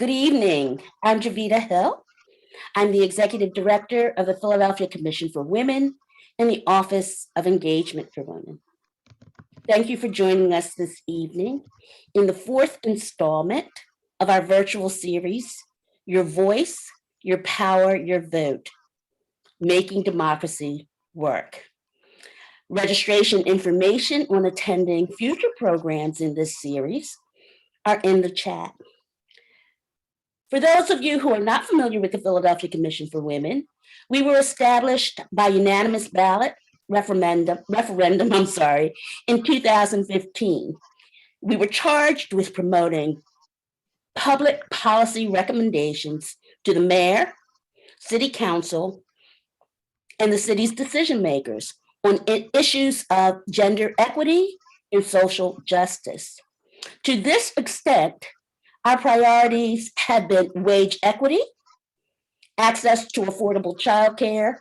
Good evening. I'm Javita Hill. I'm the Executive Director of the Philadelphia Commission for Women and the Office of Engagement for Women. Thank you for joining us this evening in the fourth installment of our virtual series, Your Voice, Your Power, Your Vote, Making Democracy Work. Registration information on attending future programs in this series are in the chat. For those of you who are not familiar with the Philadelphia Commission for Women, we were established by unanimous ballot referendum, in 2015. We were charged with promoting public policy recommendations to the mayor, city council, and the city's decision makers on issues of gender equity and social justice. To this extent, our priorities have been wage equity, access to affordable childcare,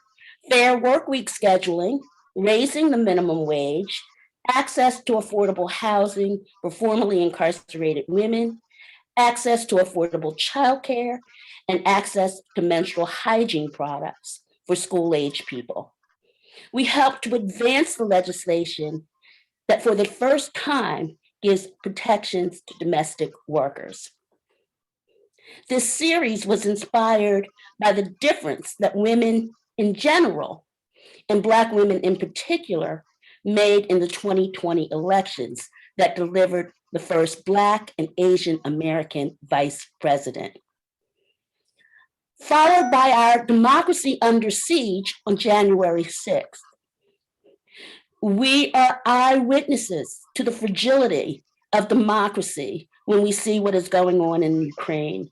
fair workweek scheduling, raising the minimum wage, access to affordable housing for formerly incarcerated women, access to affordable childcare, and access to menstrual hygiene products for school-age people. We helped to advance the legislation that for the first time gives protections to domestic workers. This series was inspired by the difference that women in general, and Black women in particular, made in the 2020 elections that delivered the first Black and Asian American vice president. Followed by our Democracy Under Siege on January 6th. We are eyewitnesses to the fragility of democracy when we see what is going on in Ukraine.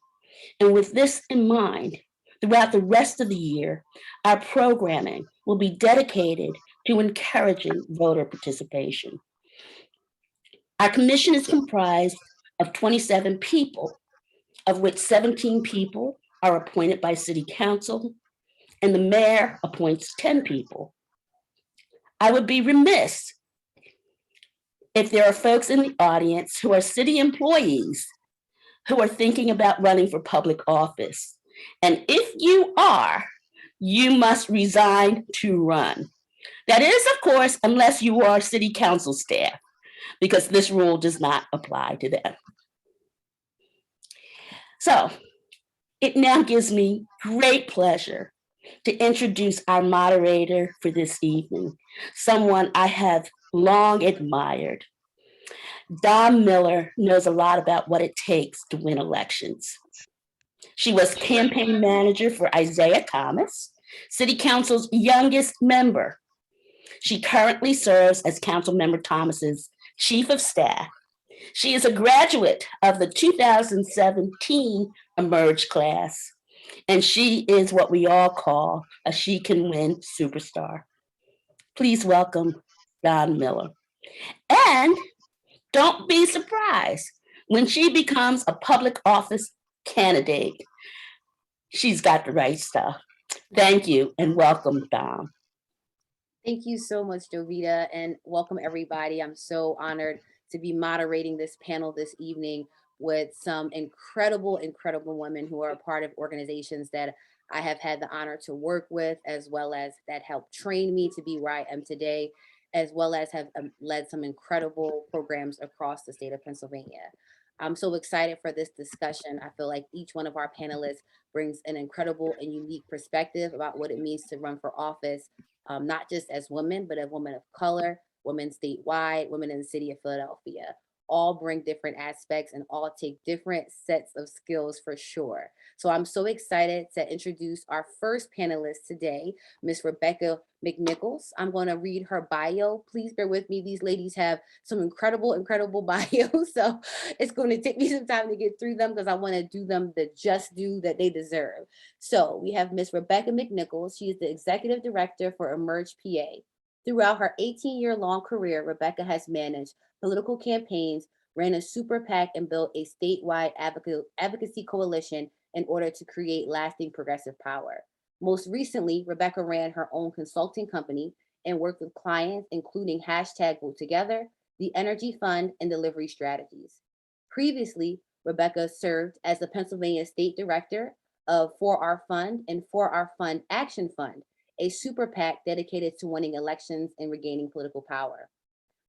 And with this in mind, throughout the rest of the year, our programming will be dedicated to encouraging voter participation. Our commission is comprised of 27 people, of which 17 people are appointed by city council, and the mayor appoints 10 people. I would be remiss if there are folks in the audience who are city employees who are thinking about running for public office. And if you are, you must resign to run. That is, of course, unless you are city council staff, because this rule does not apply to them. So it now gives me great pleasure to introduce our moderator for this evening, someone I have long admired. Dawn Miller knows a lot about what it takes to win elections. She was campaign manager for Isaiah Thomas, City Council's youngest member. She currently serves as Councilmember Thomas's chief of staff. She is a graduate of the 2017 Emerge class, and she is what we all call a She Can Win superstar. Please welcome Dawn Miller. And don't be surprised when she becomes a public office candidate. She's got the right stuff. Thank you and welcome, Dawn. Thank you so much, Jovita, and welcome everybody. I'm so honored to be moderating this panel this evening with some incredible women who are a part of organizations that I have had the honor to work with, as well as that helped train me to be where I am today, as well as have led some incredible programs across the state of Pennsylvania. I'm so excited for this discussion. I feel like each one of our panelists brings an incredible and unique perspective about what it means to run for office, not just as women, but as women of color, women statewide, women in the city of Philadelphia. All bring different aspects and all take different sets of skills for sure. So I'm so excited to introduce our first panelist today, Ms. Rebecca McNichol. I'm going to read her bio. Please bear with me. These ladies have some incredible bios. So it's going to take me some time to get through them because I want to do them the just due that they deserve. So we have Ms. Rebecca McNichol. She is the executive director for Emerge PA. Throughout her 18-year-long career, Rebecca has managed political campaigns, ran a super PAC, and built a statewide advocacy coalition in order to create lasting progressive power. Most recently, Rebecca ran her own consulting company and worked with clients, including #VoteTogether, the Energy Fund, and delivery strategies. Previously, Rebecca served as the Pennsylvania State Director of For Our Fund and For Our Fund Action Fund, a super PAC dedicated to winning elections and regaining political power.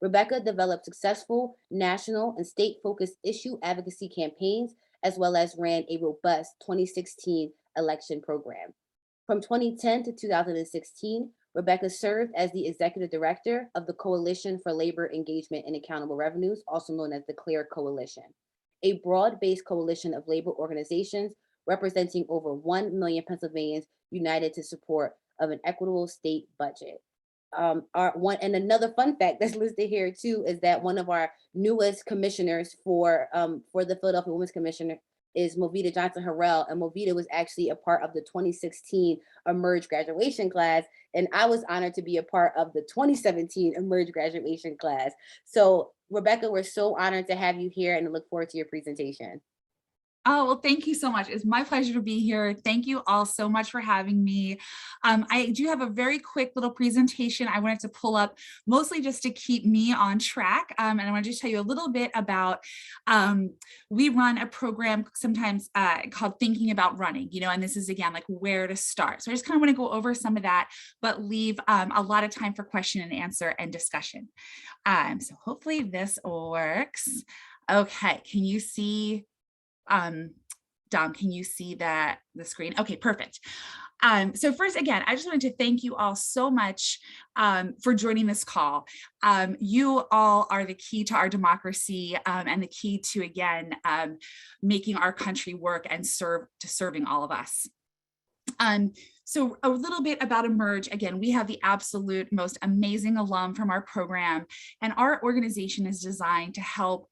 Rebecca developed successful national and state-focused issue advocacy campaigns, as well as ran a robust 2016 election program. From 2010 to 2016, Rebecca served as the executive director of the Coalition for Labor Engagement and Accountable Revenues, also known as the CLEAR Coalition, a broad-based coalition of labor organizations representing over 1 million Pennsylvanians united to support of an equitable state budget. Another fun fact that's listed here too is that one of our newest commissioners for the Philadelphia Women's Commission is Movita Johnson Harrell, and Movita was actually a part of the 2016 Emerge graduation class, and I was honored to be a part of the 2017 Emerge graduation class. So Rebecca, we're so honored to have you here and look forward to your presentation. Oh, well, thank you so much. It's my pleasure to be here. Thank you all so much for having me. I do have a very quick little presentation I wanted to pull up, mostly just to keep me on track. And I want to just tell you a little bit about, we run a program sometimes called Thinking About Running, and this is again, like where to start. So I just kind of want to go over some of that, but leave a lot of time for question and answer and discussion. So hopefully this works. Okay, can you see? Dom, can you see the screen? Okay, perfect. So first, again, I just wanted to thank you all so much for joining this call. You all are the key to our democracy and the key to, again, making our country work and serving all of us. So a little bit about Emerge. Again, we have the absolute most amazing alum from our program, and our organization is designed to help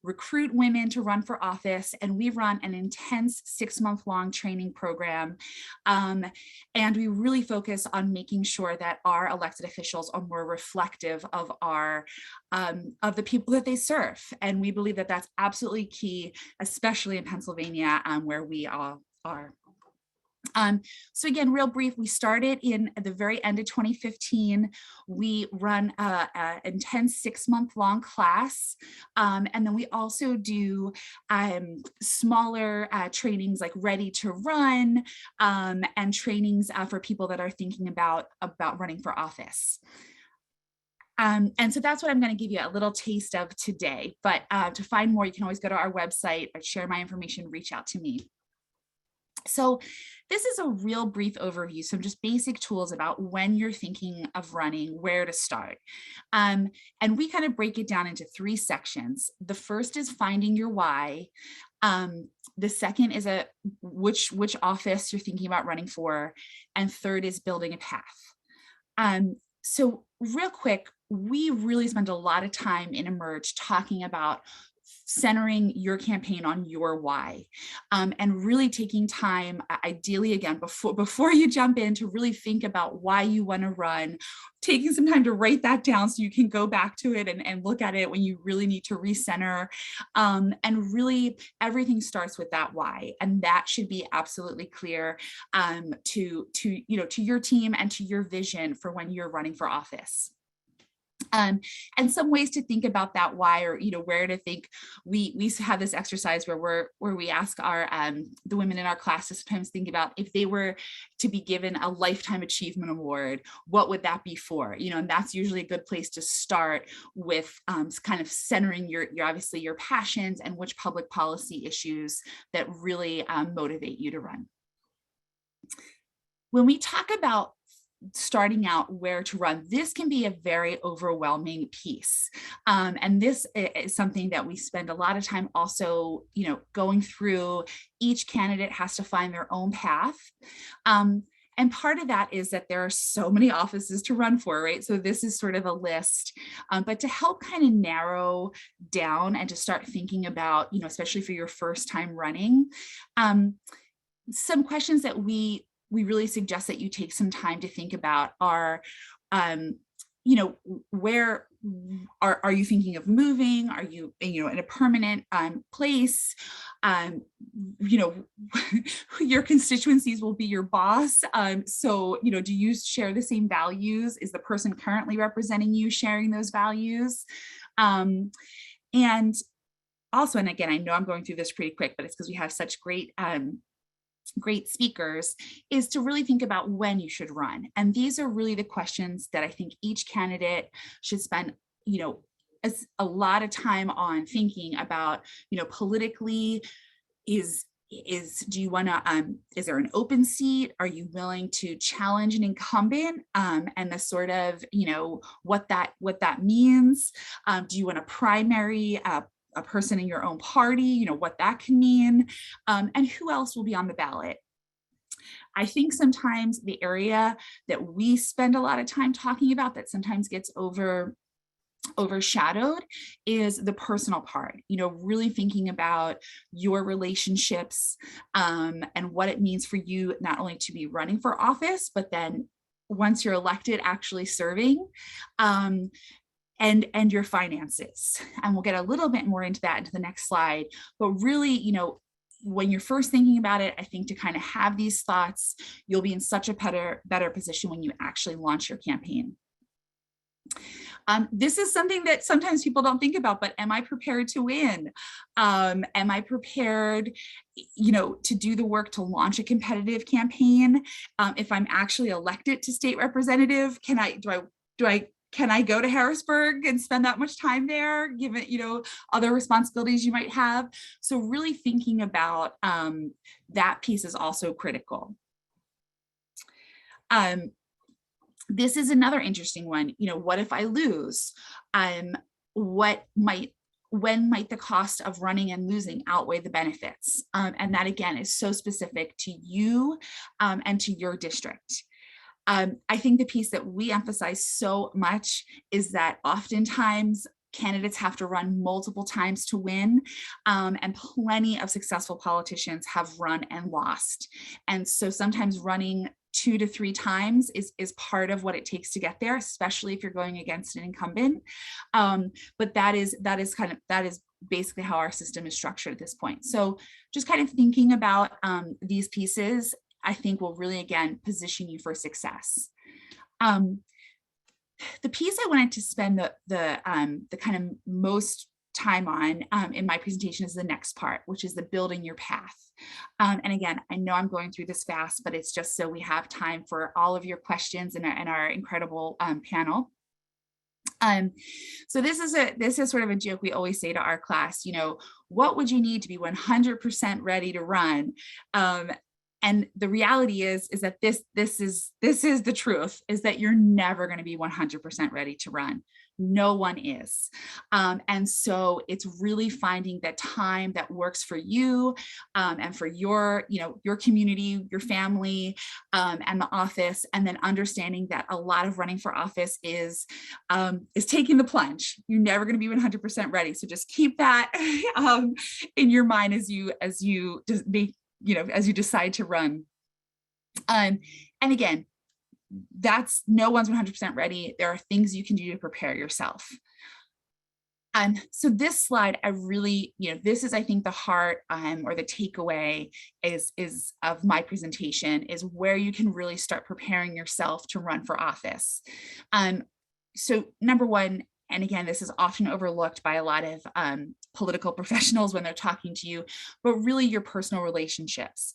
recruit women to run for office, and we run an intense 6-month-long training program, and we really focus on making sure that our elected officials are more reflective of the people that they serve, and we believe that that's absolutely key, especially in Pennsylvania, where we all are. So again, real brief, we started in at the very end of 2015. We run an intense 6-month-long class. And then we also do smaller trainings like Ready to Run and trainings for people that are thinking about running for office. And so that's what I'm going to give you a little taste of today. But to find more, you can always go to our website, share my information, reach out to me. So this is a real brief overview, some just basic tools about when you're thinking of running, where to start. And we kind of break it down into 3 sections. The first is finding your why. The second is which office you're thinking about running for. And third is building a path. So real quick, we really spend a lot of time in Emerge talking about centering your campaign on your why, and really taking time, ideally again, before you jump in, to really think about why you want to run, taking some time to write that down so you can go back to it and look at it when you really need to recenter. And really everything starts with that why, and that should be absolutely clear to your team and to your vision for when you're running for office. And some ways to think about that why, or where to think. We have this exercise where we ask our the women in our class to sometimes think about, if they were to be given a lifetime achievement award, what would that be for? And that's usually a good place to start with, kind of centering your obviously your passions and which public policy issues that really motivate you to run. When we talk about starting out where to run, this can be a very overwhelming piece. And this is something that we spend a lot of time also, going through. Each candidate has to find their own path. And part of that is that there are so many offices to run for, right? So this is sort of a list, but to help kind of narrow down and to start thinking about, especially for your first time running, some questions that we really suggest that you take some time to think about are, where are you thinking of moving? Are you, in a permanent place? Your constituencies will be your boss. So, do you share the same values? Is the person currently representing you sharing those values? And also, and again, I know I'm going through this pretty quick, but it's because we have such great speakers, is to really think about when you should run. And these are really the questions that I think each candidate should spend, a lot of time on thinking about, politically. Do you want to, is there an open seat? Are you willing to challenge an incumbent? And the sort of, what that means. Do you want to primary a person in your own party, what that can mean, and who else will be on the ballot. I think sometimes the area that we spend a lot of time talking about that sometimes gets overshadowed is the personal part, really thinking about your relationships and what it means for you, not only to be running for office, but then once you're elected, actually serving. And your finances. And we'll get a little bit more into that into the next slide. But really, when you're first thinking about it, I think to kind of have these thoughts, you'll be in such a better position when you actually launch your campaign. This is something that sometimes people don't think about, but am I prepared to win? Am I prepared, to do the work to launch a competitive campaign? If I'm actually elected to state representative, can I go to Harrisburg and spend that much time there, given, other responsibilities you might have? So really thinking about that piece is also critical. This is another interesting one. What if I lose? When might the cost of running and losing outweigh the benefits? And that, again, is so specific to you and to your district. I think the piece that we emphasize so much is that oftentimes candidates have to run multiple times to win, and plenty of successful politicians have run and lost. And so sometimes running 2 to 3 times is part of what it takes to get there, especially if you're going against an incumbent. But that is basically how our system is structured at this point. So just kind of thinking about these pieces, I think will really, again, position you for success. The piece I wanted to spend the kind of most time on in my presentation is the next part, which is the building your path. And again, I know I'm going through this fast, but it's just so we have time for all of your questions and our incredible panel. So this is sort of a joke we always say to our class, what would you need to be 100% ready to run? And the reality is that this is the truth, is that you're never going to be 100% ready to run. No one is. And so it's really finding that time that works for you and for your community, your family, and the office, and then understanding that a lot of running for office is taking the plunge. You're never going to be 100% ready. So just keep that in your mind as you decide to run. And again, that's no one's 100% ready. There are things you can do to prepare yourself. So this slide, I really, this is, I think, the heart or the takeaway is of my presentation, is where you can really start preparing yourself to run for office. So number one, and again, this is often overlooked by a lot of political professionals when they're talking to you, but really your personal relationships,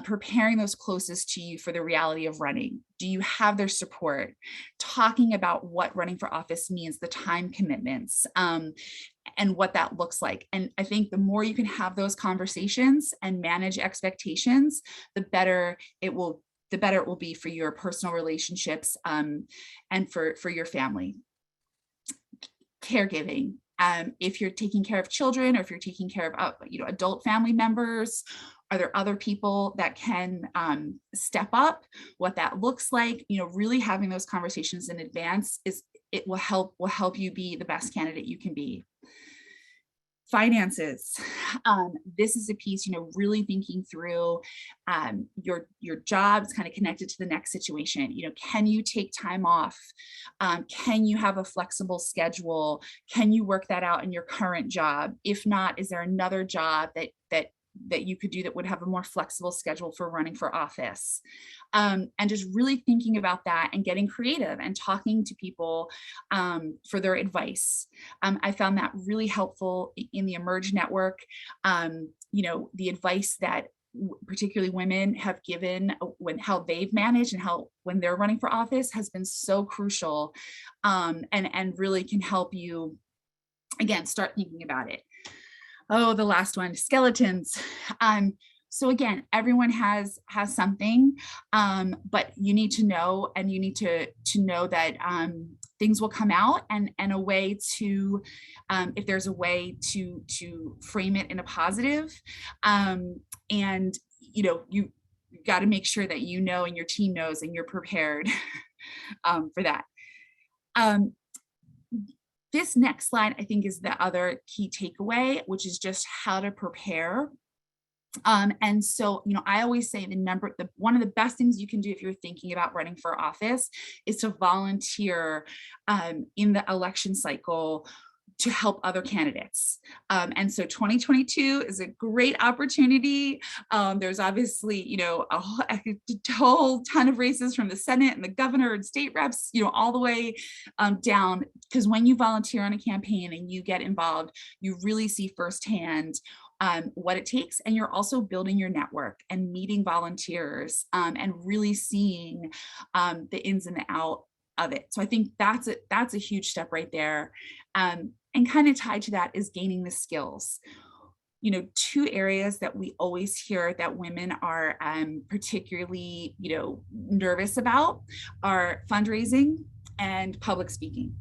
preparing those closest to you for the reality of running. Do you have their support? Talking about what running for office means, the time commitments, and what that looks like. And I think the more you can have those conversations and manage expectations, the better it will be for your personal relationships and for your family. Caregiving. If you're taking care of children, or if you're taking care of adult family members, are there other people that can step up? What that looks like, really having those conversations in advance will help you be the best candidate you can be. Finances. This is a piece, really thinking through your jobs kind of connected to the next situation. Can you take time off? Can you have a flexible schedule? Can you work that out in your current job? If not, is there another job that that you could do that would have a more flexible schedule for running for office. And just really thinking about that and getting creative and talking to people for their advice. I found that really helpful in the Emerge network. You know, the advice that particularly women have given when how they've managed and how when they're running for office has been so crucial, and really can help you, again, start thinking about it. Oh, the last one, skeletons. So again, everyone has something, but you need to know, and you need to know that things will come out, and a way to, if there's a way to frame it in a positive, and you know, you got to make sure that you know, and your team knows, and you're prepared for that. This next slide, I think, is the other key takeaway, which is just how to prepare. And so, you know, I always say one of the best things you can do if you're thinking about running for office is to volunteer in the election cycle to help other candidates. And so 2022 is a great opportunity. There's obviously, you know, a whole ton of races from the Senate and the governor and state reps, you know, all the way down, because when you volunteer on a campaign and you get involved, you really see firsthand what it takes. And you're also building your network and meeting volunteers and really seeing the ins and the outs of it. So I think that's a huge step right there. And kind of tied to that is gaining the skills. You know, two areas that we always hear that women are particularly, you know, nervous about are fundraising and public speaking.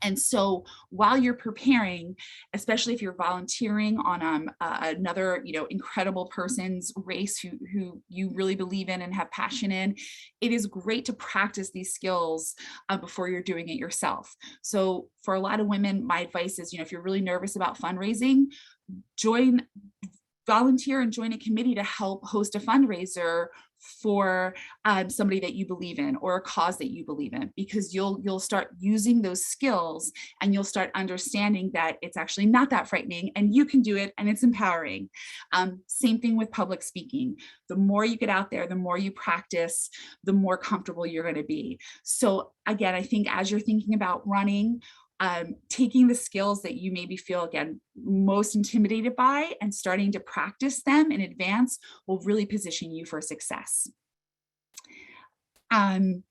And so while you're preparing, especially if you're volunteering on another, you know, incredible person's race who you really believe in and have passion in, it is great to practice these skills before you're doing it yourself. So for a lot of women, my advice is, you know, if you're really nervous about fundraising, volunteer and join a committee to help host a fundraiser for somebody that you believe in, or a cause that you believe in, because you'll start using those skills, and you'll start understanding that it's actually not that frightening, and you can do it, and it's empowering. Same thing with public speaking. The more you get out there, the more you practice, the more comfortable you're going to be. So again, I think as you're thinking about running, taking the skills that you maybe feel, again, most intimidated by, and starting to practice them in advance will really position you for success. And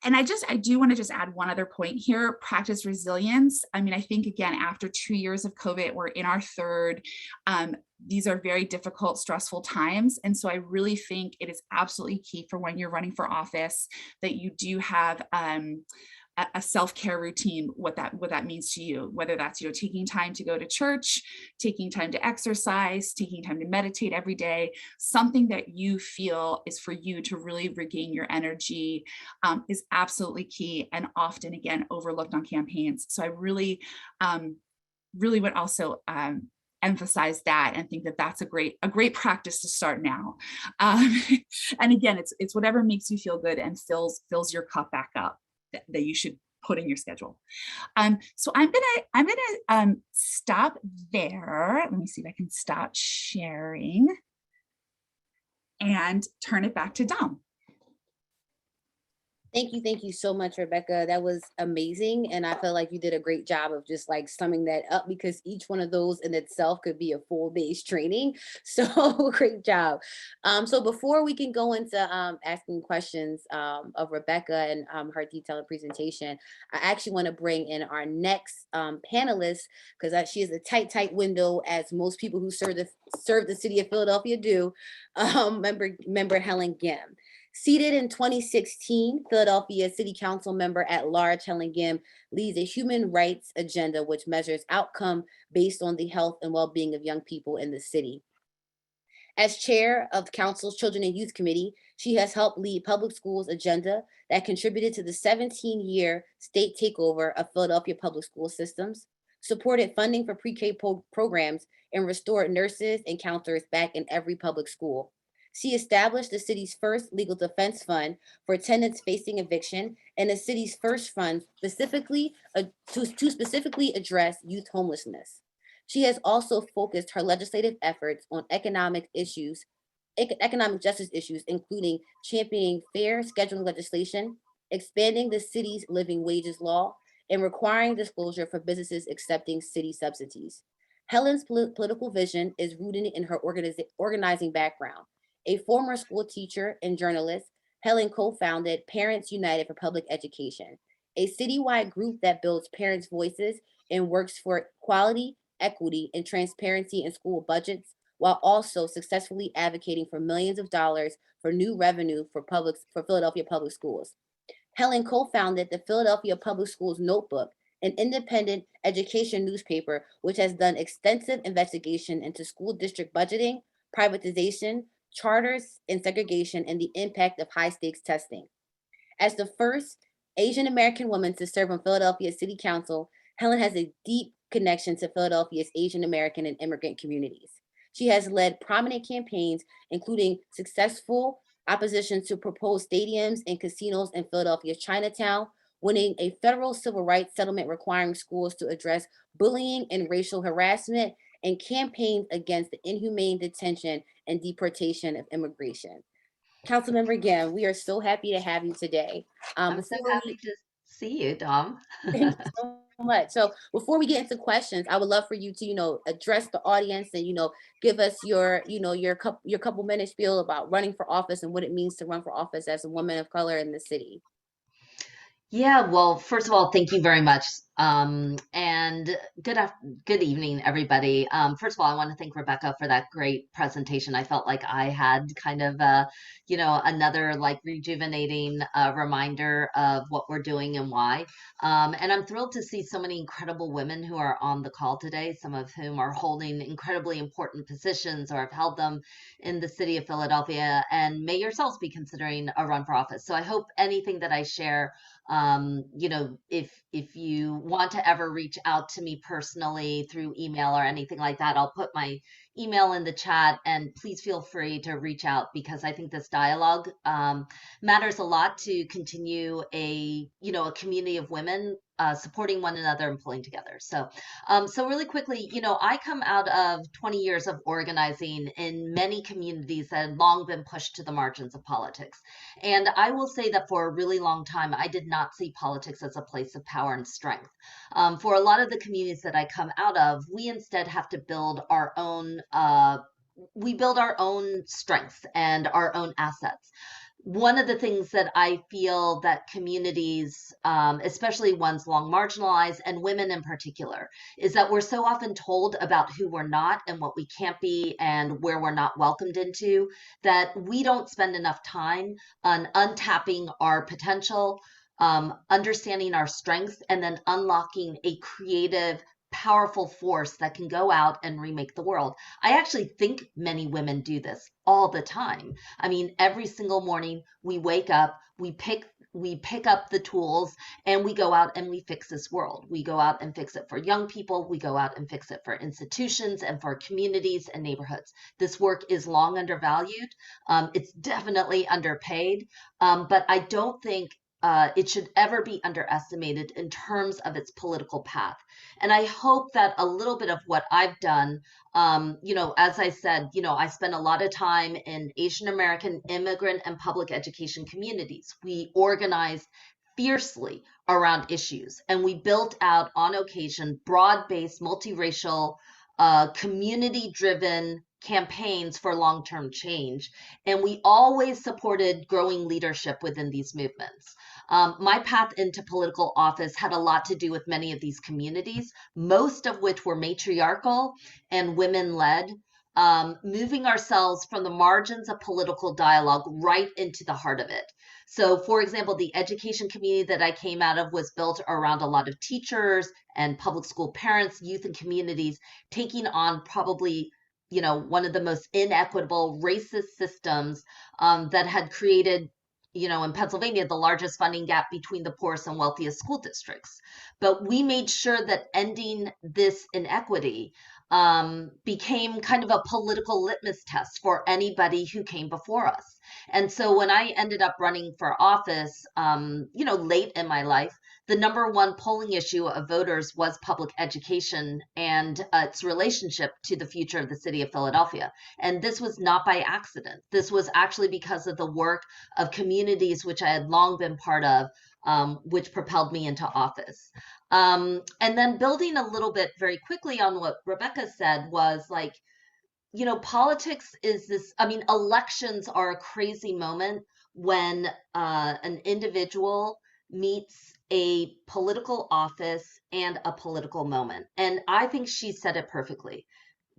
I do want to just add one other point here, practice resilience. I mean, I think, again, after 2 years of COVID, we're in our third. These are very difficult, stressful times. And so I really think it is absolutely key for when you're running for office that you do have a self-care routine, what that means to you, whether that's, you know, taking time to go to church, taking time to exercise, taking time to meditate every day, something that you feel is for you to really regain your energy, is absolutely key, and often, again, overlooked on campaigns. So I really would also emphasize that, and think that that's a great practice to start now. And again, it's whatever makes you feel good and fills your cup back up, that you should put in your schedule. So I'm gonna stop there. Let me see if I can stop sharing and turn it back to Dom. Thank you so much, Rebecca. That was amazing. And I feel like you did a great job of just like summing that up, because each one of those in itself could be a full day's training. So great job. So before we can go into asking questions of Rebecca and her detailed presentation, I actually want to bring in our next panelist, because she has a tight window, as most people who serve the city of Philadelphia do, member Helen Gym. Seated in 2016, Philadelphia City Council member at large Helen Gym leads a human rights agenda which measures outcome based on the health and well-being of young people in the city. As chair of Council's Children and Youth Committee, she has helped lead public schools agenda that contributed to the 17-year state takeover of Philadelphia public school systems, supported funding for pre-K programs, and restored nurses and counselors back in every public school. She established the city's first legal defense fund for tenants facing eviction, and the city's first fund specifically to specifically address youth homelessness. She has also focused her legislative efforts on economic justice issues, including championing fair scheduling legislation, expanding the city's living wages law, and requiring disclosure for businesses accepting city subsidies. Helen's political vision is rooted in her organizing background. A former school teacher and journalist, Helen co-founded Parents United for Public Education, a citywide group that builds parents' voices and works for equality, equity, and transparency in school budgets, while also successfully advocating for millions of dollars for new revenue for Philadelphia public schools. Helen co-founded the Philadelphia Public Schools Notebook, an independent education newspaper which has done extensive investigation into school district budgeting, privatization, charters, and segregation, and the impact of high-stakes testing. As the first Asian American woman to serve on Philadelphia City Council, Helen has a deep connection to Philadelphia's Asian American and immigrant communities. She has led prominent campaigns, including successful opposition to proposed stadiums and casinos in Philadelphia's Chinatown, winning a federal civil rights settlement requiring schools to address bullying and racial harassment, and campaigns against the inhumane detention and deportation of immigration. Councilmember Gym, we are so happy to have you today. I'm so happy to see you, Dom. Thank you so much. So before we get into questions, I would love for you to, address the audience and, give us your couple minute spiel about running for office and what it means to run for office as a woman of color in the city. Yeah, well, first of all, thank you very much. And good evening, everybody. First of all, I want to thank Rebecca for that great presentation. I felt like I had kind of another like rejuvenating reminder of what we're doing and why. And I'm thrilled to see so many incredible women who are on the call today, some of whom are holding incredibly important positions or have held them in the city of Philadelphia, and may yourselves be considering a run for office. So I hope anything that I share, if you want to ever reach out to me personally through email or anything like that, I'll put my email in the chat, and please feel free to reach out, because I think this dialogue matters a lot to continue a community of women supporting one another and pulling together. So really quickly, I come out of 20 years of organizing in many communities that had long been pushed to the margins of politics. And I will say that for a really long time, I did not see politics as a place of power and strength. For a lot of the communities that I come out of, we instead have to build our own strengths and our own assets. One of the things that I feel that communities, especially ones long marginalized and women in particular, is that we're so often told about who we're not and what we can't be and where we're not welcomed into, that we don't spend enough time on untapping our potential, understanding our strengths, and then unlocking a creative, powerful force that can go out and remake the world. I actually think many women do this all the time. I mean, every single morning we wake up, we pick up the tools, and we go out and we fix this world. We go out and fix it for young people. We go out and fix it for institutions and for communities and neighborhoods. This work is long undervalued. It's definitely underpaid, but I don't think it should ever be underestimated in terms of its political path. And I hope that a little bit of what I've done, as I said, I spend a lot of time in Asian American immigrant and public education communities. We organized fiercely around issues, and we built out on occasion broad-based, multiracial, community-driven campaigns for long-term change. And we always supported growing leadership within these movements. My path into political office had a lot to do with many of these communities, most of which were matriarchal and women-led, moving ourselves from the margins of political dialogue right into the heart of it. So, for example, the education community that I came out of was built around a lot of teachers and public school parents, youth, and communities taking on probably one of the most inequitable racist systems that had created, in Pennsylvania, the largest funding gap between the poorest and wealthiest school districts. But we made sure that ending this inequity became kind of a political litmus test for anybody who came before us. And so when I ended up running for office, late in my life, the #1 polling issue of voters was public education and its relationship to the future of the city of Philadelphia. And this was not by accident. This was actually because of the work of communities which I had long been part of, which propelled me into office. And then building a little bit very quickly on what Rebecca said was like, you know, politics is this, I mean, elections are a crazy moment when an individual meets a political office and a political moment. And I think she said it perfectly.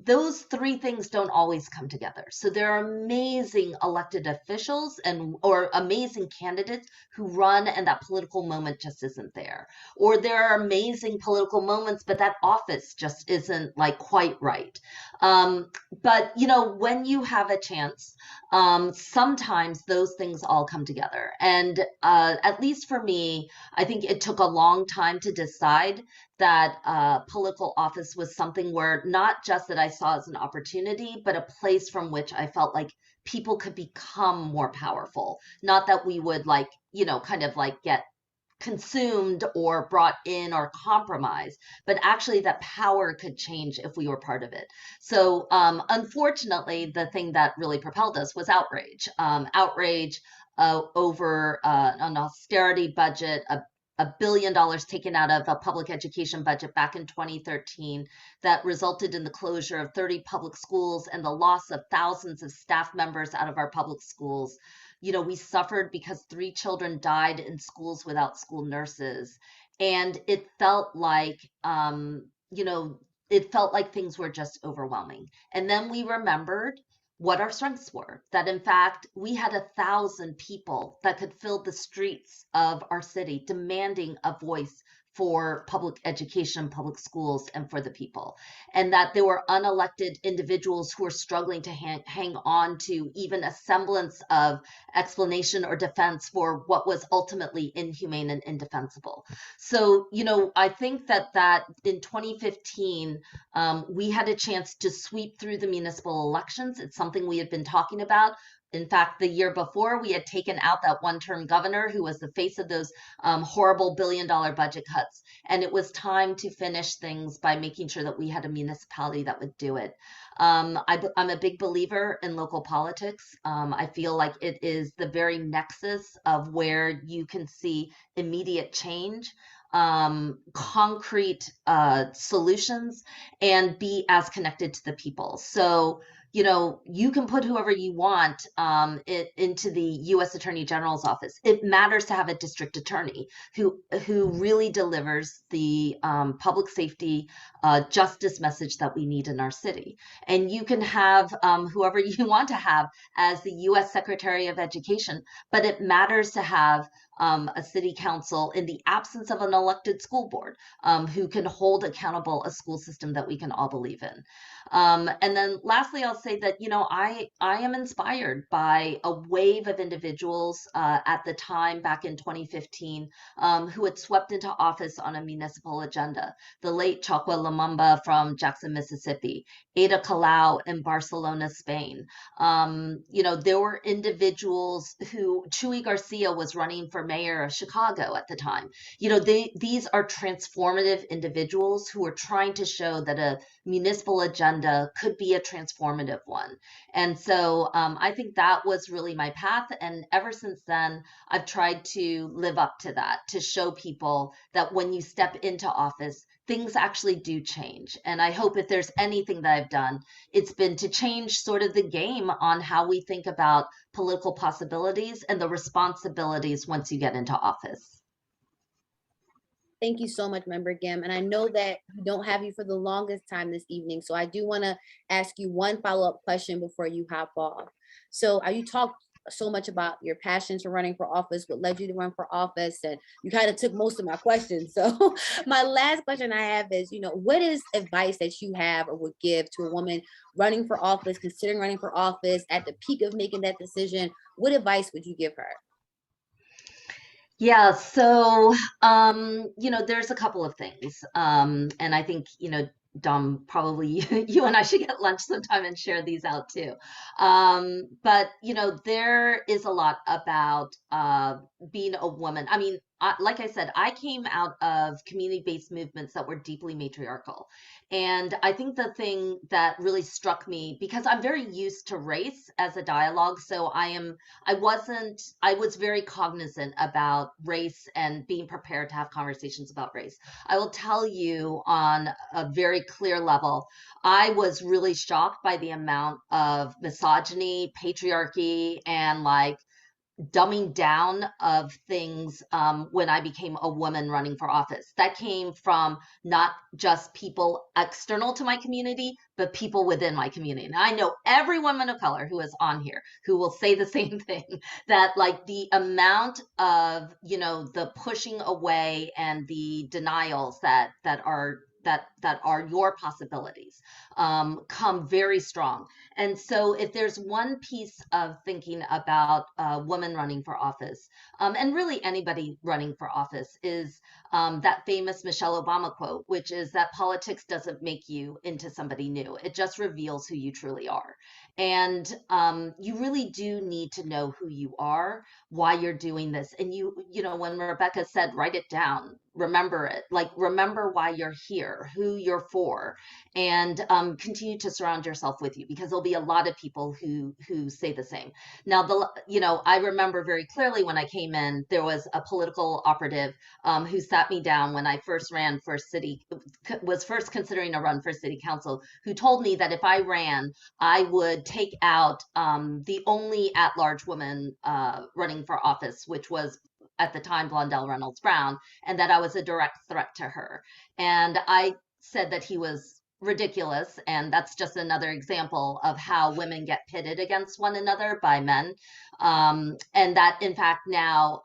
Those three things don't always come together. So there are amazing elected officials or amazing candidates who run and that political moment just isn't there. Or there are amazing political moments, but that office just isn't like quite right. But you know, when you have a chance, sometimes those things all come together. And at least for me, I think it took a long time to decide that political office was something where not just that I saw as an opportunity, but a place from which I felt like people could become more powerful. Not that we would like, you know, kind of like get consumed or brought in or compromised, but actually that power could change if we were part of it. So unfortunately, the thing that really propelled us was outrage. Outrage over an austerity budget, $1 billion taken out of a public education budget back in 2013 that resulted in the closure of 30 public schools and the loss of thousands of staff members out of our public schools. You know, we suffered because 3 children died in schools without school nurses. And it felt like, you know, it felt like things were just overwhelming. And then we remembered what our strengths were, that in fact, we had 1,000 people that could fill the streets of our city demanding a voice for public education, public schools, and for the people. And that there were unelected individuals who were struggling to hang on to even a semblance of explanation or defense for what was ultimately inhumane and indefensible. So, you know, I think that in 2015, we had a chance to sweep through the municipal elections. It's something we had been talking about. In fact, the year before, we had taken out that one-term governor who was the face of those horrible billion-dollar budget cuts. And it was time to finish things by making sure that we had a municipality that would do it. I'm a big believer in local politics. I feel like it is the very nexus of where you can see immediate change, concrete solutions, and be as connected to the people. So, you know, you can put whoever you want into the U.S. Attorney General's office. It matters to have a district attorney who really delivers the public safety justice message that we need in our city. And you can have whoever you want to have as the U.S. Secretary of Education, but it matters to have a city council in the absence of an elected school board who can hold accountable a school system that we can all believe in. And then lastly, I'll say that, you know, I am inspired by a wave of individuals at the time back in 2015 who had swept into office on a municipal agenda. The late Chokwe Lumumba from Jackson, Mississippi, Ada Colau in Barcelona, Spain. You know, there were individuals who, Chuy Garcia was running for mayor of Chicago at the time. You know, these are transformative individuals who are trying to show that a municipal agenda could be a transformative one. And so I think that was really my path. And ever since then, I've tried to live up to that, to show people that when you step into office, things actually do change. And I hope if there's anything that I've done, it's been to change sort of the game on how we think about political possibilities and the responsibilities once you get into office. Thank you so much, Member Gym. And I know that we don't have you for the longest time this evening, so I do want to ask you one follow-up question before you hop off. So you talked so much about your passion for running for office, what led you to run for office, and you kind of took most of my questions. So my last question I have is, you know, what is advice that you have or would give to a woman running for office, considering running for office, at the peak of making that decision? What advice would you give her? Yeah, so, you know, there's a couple of things. And I think, you know, Dom, probably you and I should get lunch sometime and share these out too. But, you know, there is a lot about being a woman. I mean, like I said, I came out of community-based movements that were deeply matriarchal. And I think the thing that really struck me, because I'm very used to race as a dialogue, so I was very cognizant about race and being prepared to have conversations about race. I will tell you on a very clear level, I was really shocked by the amount of misogyny, patriarchy, and like dumbing down of things when I became a woman running for office. That came from not just people external to my community, but people within my community. And I know every woman of color who is on here who will say the same thing, that like the amount of, you know, the pushing away and the denials that are your possibilities come very strong. And so if there's one piece of thinking about a woman running for office, and really anybody running for office, is that famous Michelle Obama quote, which is that politics doesn't make you into somebody new. It just reveals who you truly are. And you really do need to know who you are, why you're doing this. And you know, when Rebecca said, write it down, remember it, like remember why you're here, who you're for, and continue to surround yourself with you, because there'll be a lot of people who say the same. Now, you know, I remember very clearly when I came in, there was a political operative who sat me down when I first ran for was first considering a run for city council, who told me that if I ran, I would take out the only at-large woman running for office, which was at the time Blondell Reynolds Brown, and that I was a direct threat to her. And I said that he was ridiculous, and that's just another example of how women get pitted against one another by men, and that in fact now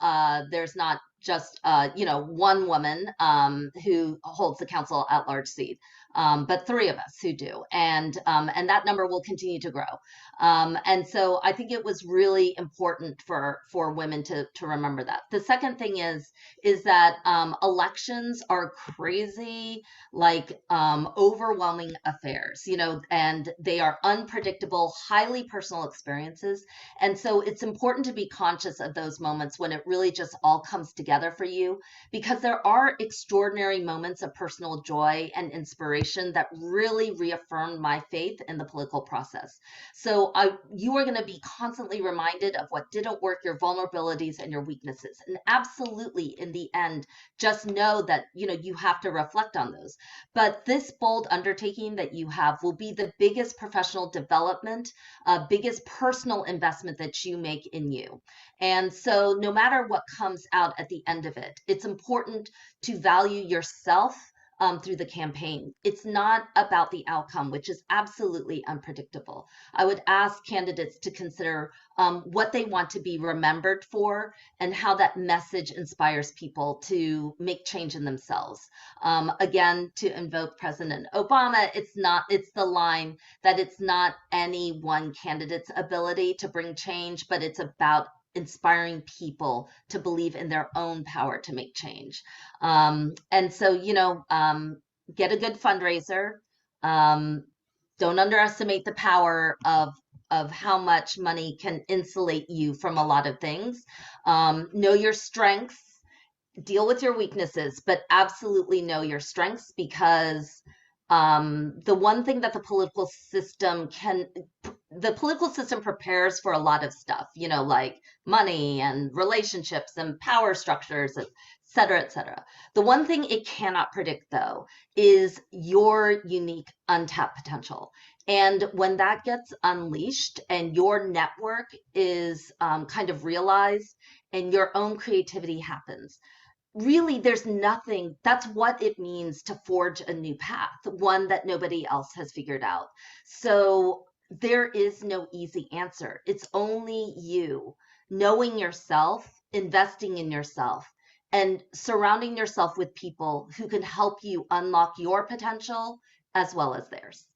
there's not just you know, one woman who holds the council at large seat, but three of us who do, and that number will continue to grow. And so I think it was really important for women to remember that. The second thing is that elections are crazy, like overwhelming affairs, you know, and they are unpredictable, highly personal experiences. And so it's important to be conscious of those moments when it really just all comes together for you, because there are extraordinary moments of personal joy and inspiration that really reaffirmed my faith in the political process. So you are going to be constantly reminded of what didn't work, your vulnerabilities and your weaknesses. And absolutely, in the end, just know that, you know, you have to reflect on those. But this bold undertaking that you have will be the biggest professional development, biggest personal investment that you make in you. And so no matter what comes out at the end of it, it's important to value yourself through the campaign. It's not about the outcome, which is absolutely unpredictable. I would ask candidates to consider what they want to be remembered for and how that message inspires people to make change in themselves. Again, to invoke President Obama, it's the line that it's not any one candidate's ability to bring change, but it's about inspiring people to believe in their own power to make change. And so, you know, get a good fundraiser. Don't underestimate the power of how much money can insulate you from a lot of things. Know your strengths, deal with your weaknesses, but absolutely know your strengths, because the one thing that the political system prepares for a lot of stuff, you know, like money and relationships and power structures, et cetera, et cetera. The one thing it cannot predict, though, is your unique untapped potential. And when that gets unleashed and your network is kind of realized and your own creativity happens, really, there's nothing. That's what it means to forge a new path, one that nobody else has figured out. So there is no easy answer. It's only you knowing yourself, investing in yourself, and surrounding yourself with people who can help you unlock your potential as well as theirs.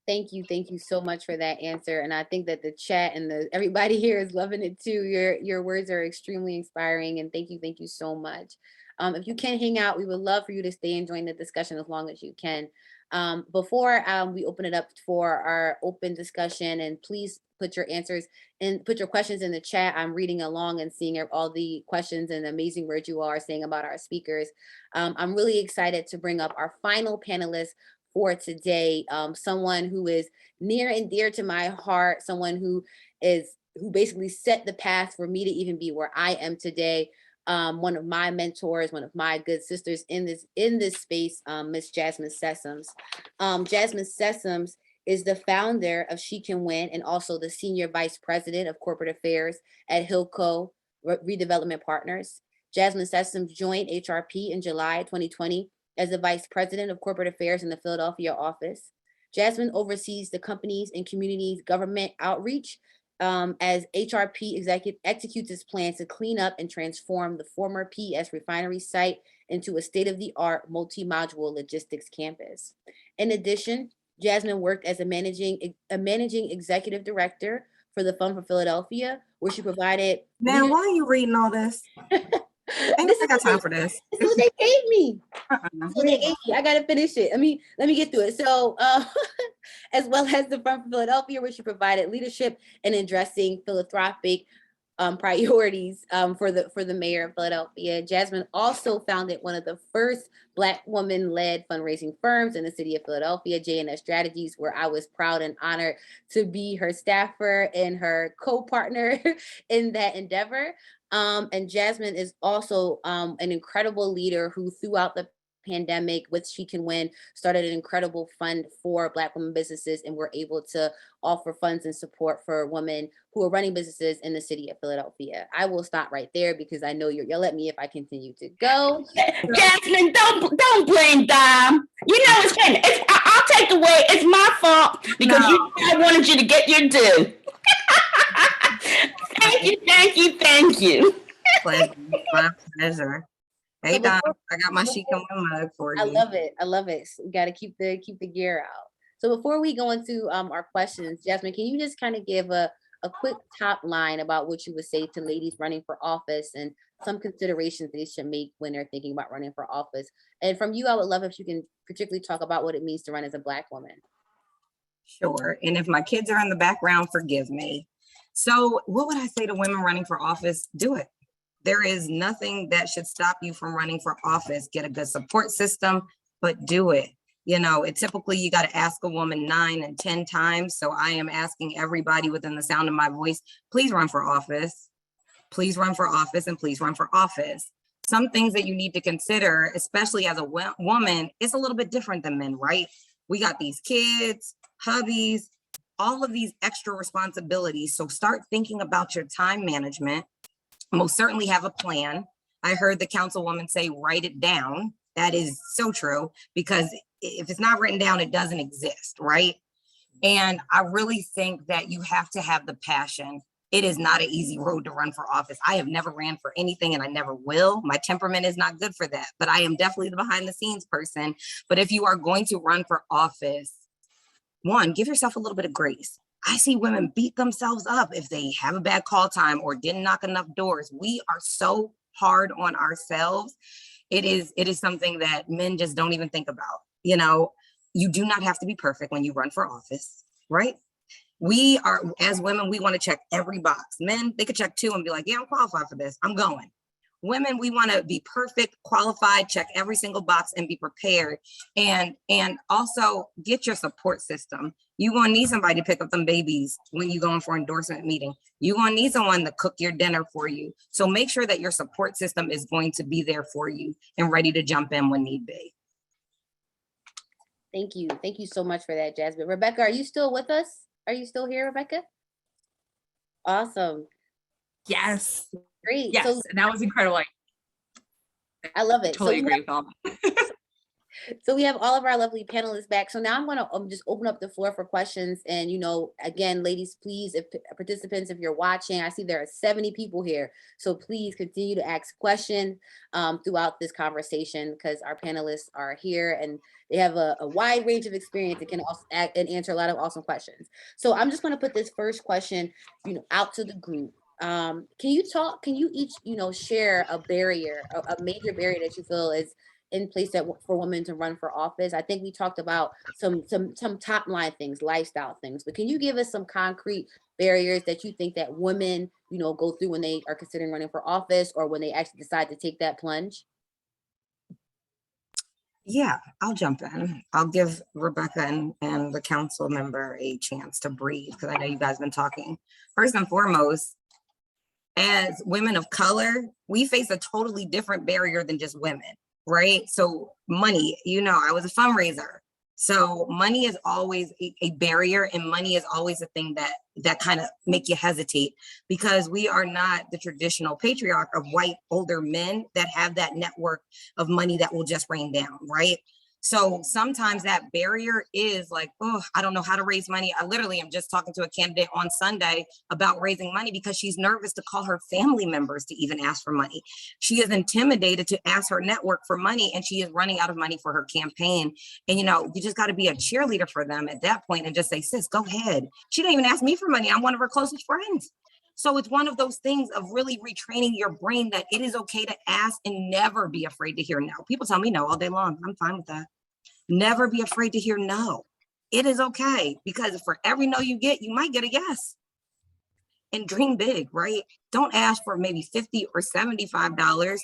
Thank you so much for that answer. And I think that the chat and everybody here is loving it too. Your words are extremely inspiring, and thank you so much. If you can hang out, we would love for you to stay and join the discussion as long as you can. Before we open it up for our open discussion, and please put your answers and put your questions in the chat. I'm reading along and seeing all the questions and amazing words you all are saying about our speakers. I'm really excited to bring up our final panelist for today, someone who is near and dear to my heart, someone who basically set the path for me to even be where I am today. One of my mentors, one of my good sisters in this space, Miss Jasmine Sessoms. Jasmine Sessoms is the founder of She Can Win and also the Senior Vice President of Corporate Affairs at Hilco Redevelopment Partners. Jasmine Sessoms joined HRP in July 2020 as the Vice President of Corporate Affairs in the Philadelphia office. Jasmine oversees the company's and community's government outreach as HRP executes its plan to clean up and transform the former PS refinery site into a state-of-the-art multi-module logistics campus. In addition, Jasmine worked as a managing executive director for the Fund for Philadelphia, where she provided. Man, why are you reading all this? Ain't I got time for this. This is what they gave me. Uh-uh. I gotta finish it. Let me get through it. So, as well as the Fund for Philadelphia, where she provided leadership in addressing philanthropic priorities for the mayor of Philadelphia. Jasmine also founded one of the first Black woman-led fundraising firms in the city of Philadelphia, J&S Strategies, where I was proud and honored to be her staffer and her co-partner in that endeavor. And Jasmine is also an incredible leader who throughout the pandemic with She Can Win started an incredible fund for Black women businesses, and we're able to offer funds and support for women who are running businesses in the city of Philadelphia. I will stop right there because I know you'll yell at me if I continue to go. Jasmine, don't blame Dom. You know it's him. I'll take the weight. It's my fault because I wanted you to get your due. Thank you. Pleasure. My pleasure. Hey, Dom, I got my She Can Win mug for you. I love it. So we got to keep the gear out. So before we go into our questions, Jasmine, can you just kind of give a quick top line about what you would say to ladies running for office and some considerations they should make when they're thinking about running for office? And from you, I would love if you can particularly talk about what it means to run as a Black woman. Sure. And if my kids are in the background, forgive me. So what would I say to women running for office? Do it. There is nothing that should stop you from running for office. Get a good support system, but do it. You know, typically you got to ask a woman 9 and 10 times. So I am asking everybody within the sound of my voice, please run for office. Please run for office and please run for office. Some things that you need to consider, especially as a woman, is a little bit different than men, right? We got these kids, hubbies, all of these extra responsibilities. So start thinking about your time management. Most certainly have a plan. I heard the councilwoman say, write it down. That is so true, because if it's not written down, it doesn't exist, right? And I really think that you have to have the passion. It is not an easy road to run for office. I have never ran for anything and I never will. My temperament is not good for that, but I am definitely the behind the scenes person. But if you are going to run for office, one, give yourself a little bit of grace. I see women beat themselves up if they have a bad call time or didn't knock enough doors. We are so hard on ourselves. It is something that men just don't even think about. You know, you do not have to be perfect when you run for office, right? We are, as women, we want to check every box. Men, they could check 2 and be like, yeah, I'm qualified for this. I'm going. Women, we want to be perfect, qualified, check every single box and be prepared. And also get your support system. You're going to need somebody to pick up them babies when you're going for endorsement meeting. You're going to need someone to cook your dinner for you. So make sure that your support system is going to be there for you and ready to jump in when need be. Thank you. Thank you so much for that, Jasmine. Rebecca, are you still with us? Are you still here, Rebecca? Awesome. Yes. Great. Yes. So, and that was incredible. I love it. Totally agree with all that. So we have all of our lovely panelists back. So now I'm going to just open up the floor for questions. And, you know, again, ladies, please, if participants, if you're watching, I see there are 70 people here. So please continue to ask questions throughout this conversation, because our panelists are here and they have a wide range of experience that can also act and answer a lot of awesome questions. So I'm just going to put this first question, you know, out to the group. Can you each, share a barrier, a major barrier that you feel is in place for women to run for office? I think we talked about some top line things, lifestyle things, but can you give us some concrete barriers that you think that women, go through when they are considering running for office or when they actually decide to take that plunge? Yeah, I'll jump in. I'll give Rebecca and the council member a chance to breathe because I know you guys been talking. First and foremost, as women of color, we face a totally different barrier than just women, right? So money, I was a fundraiser. So money is always a barrier, and money is always a thing that kind of make you hesitate, because we are not the traditional patriarch of white older men that have that network of money that will just rain down, right? So sometimes that barrier is like, oh, I don't know how to raise money. I literally am just talking to a candidate on Sunday about raising money because she's nervous to call her family members to even ask for money. She is intimidated to ask her network for money, and she is running out of money for her campaign. And, you just got to be a cheerleader for them at that point and just say, sis, go ahead. She didn't even ask me for money. I'm one of her closest friends. So it's one of those things of really retraining your brain that it is okay to ask and never be afraid to hear no. People tell me no all day long. I'm fine with that. Never be afraid to hear no. It is okay, because for every no you get, you might get a yes. And dream big, right? Don't ask for maybe $50 or $75.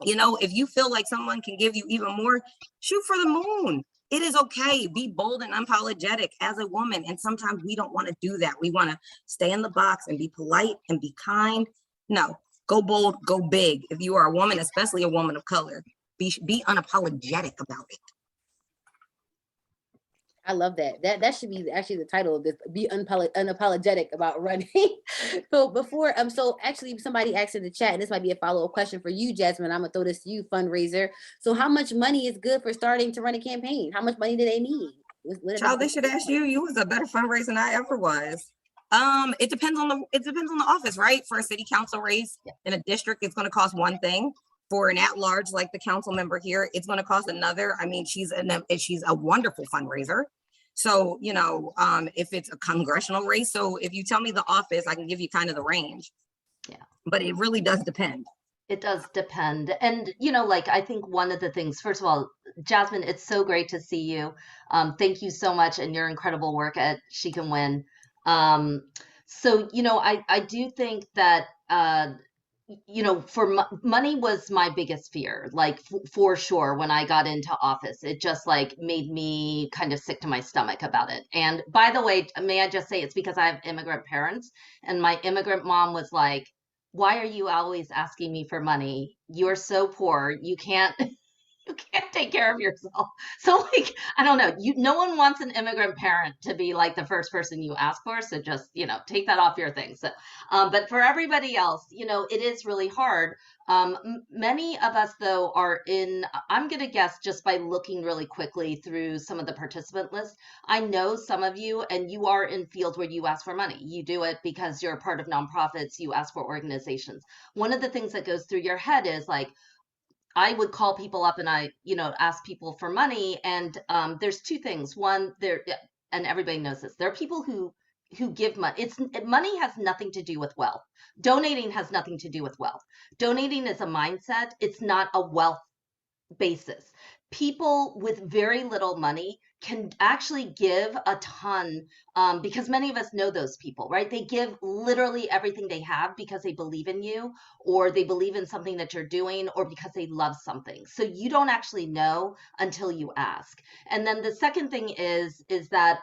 If you feel like someone can give you even more, shoot for the moon. It is okay. Be bold and unapologetic as a woman. And sometimes we don't want to do that. We want to stay in the box and be polite and be kind. No, go bold, go big. If you are a woman, especially a woman of color, be unapologetic about it. I love that. That should be actually the title of this, be unapologetic about running. So actually somebody asked in the chat, and this might be a follow-up question for you, Jasmine. I'm gonna throw this to you, fundraiser. So how much money is good for starting to run a campaign? How much money do they need? Child, they should ask you. You was a better fundraiser than I ever was. It depends on the office, right? For a city council race in a district, it's going to cost one thing. For an at-large like the council member here, it's going to cost another. I mean, she's a wonderful fundraiser. So, if it's a congressional race, so if you tell me the office, I can give you kind of the range. Yeah. But it really does depend. It does depend. And, I think one of the things, first of all, Jasmine, it's so great to see you. Thank you so much, and your incredible work at She Can Win. So, I do think that, money was my biggest fear, for sure, when I got into office. It just made me kind of sick to my stomach about it. And by the way, may I just say, it's because I have immigrant parents, and my immigrant mom was like, why are you always asking me for money? You're so poor. You can't take care of yourself. So I don't know, no one wants an immigrant parent to be the first person you ask for. So just, take that off your thing. So, but for everybody else, it is really hard. Many of us though I'm going to guess just by looking really quickly through some of the participant lists, I know some of you, and you are in fields where you ask for money. You do it because you're a part of nonprofits, you ask for organizations. One of the things that goes through your head is I would call people up and I, ask people for money. And there's two things. One, and everybody knows this, there are people who give money. Money has nothing to do with wealth. Donating has nothing to do with wealth. Donating is a mindset. It's not a wealth basis. People with very little money can actually give a ton, because many of us know those people, right? They give literally everything they have because they believe in you, or they believe in something that you're doing, or because they love something. So you don't actually know until you ask. And then the second thing is that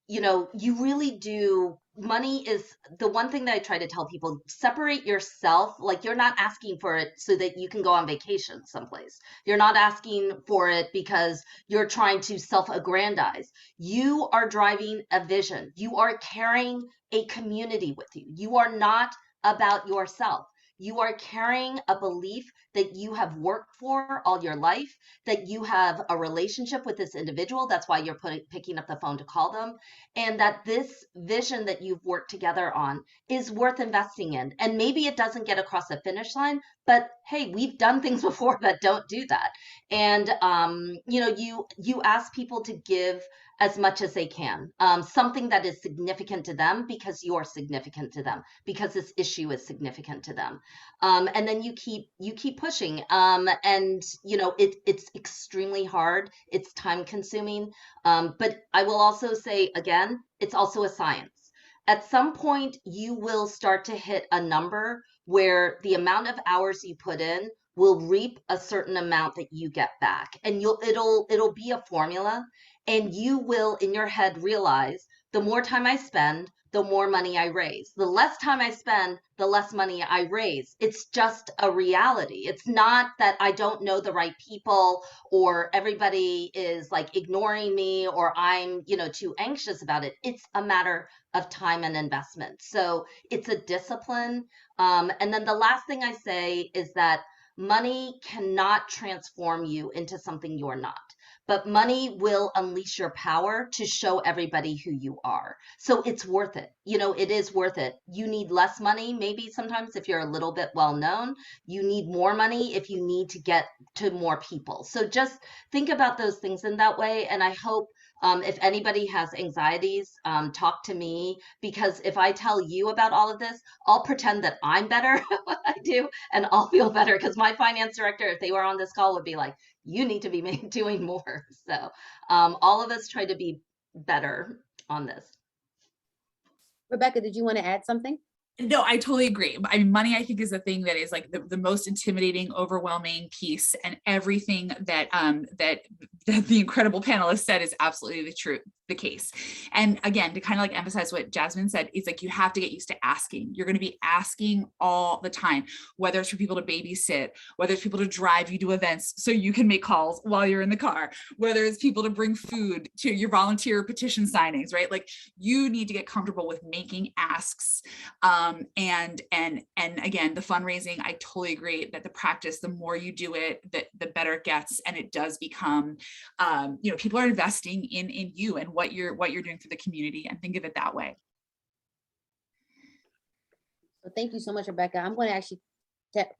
you really do. Money is the one thing that I try to tell people: separate yourself. You're not asking for it so that you can go on vacation someplace. You're not asking for it because you're trying to self-aggrandize. You are driving a vision. You are carrying a community with you. You are not about yourself. You are carrying a belief that you have worked for all your life, that you have a relationship with this individual. That's why you're picking up the phone to call them. And that this vision that you've worked together on is worth investing in. And maybe it doesn't get across the finish line, but hey, we've done things before that don't do that. And you know, you ask people to give as much as they can, something that is significant to them because you're significant to them, because this issue is significant to them. And then you keep pushing. And you know, it's extremely hard. It's time consuming. But I will also say again, it's also a science. At some point, you will start to hit a number where the amount of hours you put in will reap a certain amount that you get back, and it'll be a formula, and you will in your head realize the more time I spend, the more money I raise. The less time I spend, the less money I raise. It's just a reality. It's not that I don't know the right people, or everybody is like ignoring me, or I'm, you know, too anxious about it. It's a matter of time and investment. So it's a discipline. And then the last thing I say is that money cannot transform you into something you're not, but money will unleash your power to show everybody who you are. So it's worth it. You know, it is worth it. You need less money, maybe sometimes if you're a little bit well known. You need more money if you need to get to more people. So just think about those things in that way. And I hope if anybody has anxieties, talk to me, because if I tell you about all of this, I'll pretend that I'm better at what I do, and I'll feel better, because my finance director, if they were on this call, would be like, you need to be doing more. So all of us try to be better on this. Rebecca, did you want to add something? No, I totally agree. I mean, money, I think, is the thing that is like the most intimidating, overwhelming piece, and everything that that the incredible panelists said is absolutely the case. And again, to kind of like emphasize what Jasmine said, it's like you have to get used to asking. You're going to be asking all the time, whether it's for people to babysit, whether it's people to drive you to events so you can make calls while you're in the car, whether it's people to bring food to your volunteer petition signings, right? Like, you need to get comfortable with making asks. And again, the fundraising, I totally agree that the practice, the more you do it, the better it gets. And it does become, you know, people are investing in you and what you're doing for the community, and think of it that way. So thank you so much, Rebecca. I'm going to actually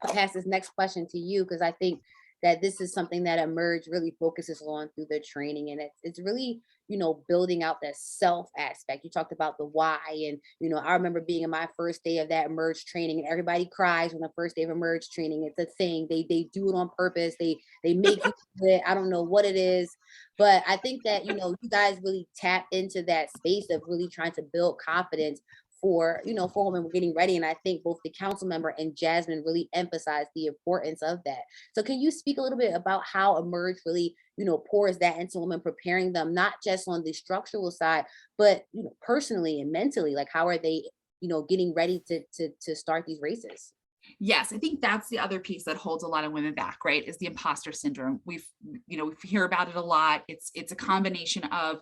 pass this next question to you, because I think that this is something that Emerge really focuses on through the training, and it's really, you know, building out that self aspect. You talked about the why, and you know, I remember being in my first day of that Emerge training, and everybody cries on the first day of Emerge training. It's a thing. They do it on purpose. They make you do it. I don't know what it is, but I think that, you know, you guys really tap into that space of really trying to build confidence for, you know, for women we're getting ready. And I think both the council member and Jasmine really emphasized the importance of that. So can you speak a little bit about how Emerge really, you know, pours that into women, preparing them not just on the structural side, but, you know, personally and mentally? Like, how are they, you know, getting ready to start these races? Yes, I think that's the other piece that holds a lot of women back, right? Is the imposter syndrome. We hear about it a lot. It's a combination of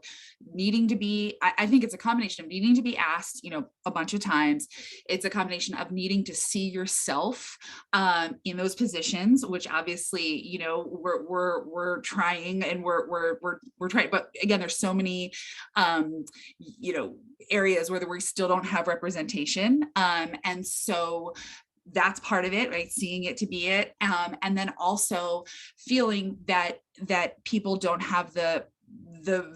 needing to be, I think it's a combination of needing to be asked, you know, a bunch of times. It's a combination of needing to see yourself in those positions, which obviously, you know, we're trying, and we're trying, but again, there's so many, you know, areas where we still don't have representation. And so that's part of it, right? Seeing it to be it. And then also feeling that people don't have the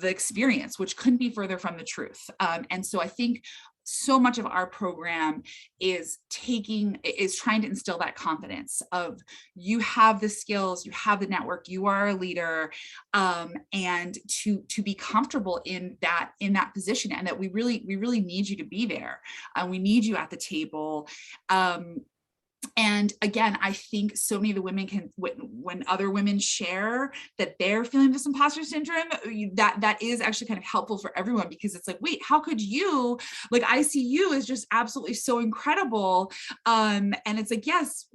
experience, which couldn't be further from the truth. And so I think so much of our program is trying to instill that confidence of, you have the skills, you have the network, you are a leader, and to be comfortable in that position, and that we really need you to be there. We need you at the table. And again, I think so many of the women can, when other women share that they're feeling this imposter syndrome, that is actually kind of helpful for everyone, because it's like, wait, how could you, like, I see you as just absolutely so incredible. And it's like, yes,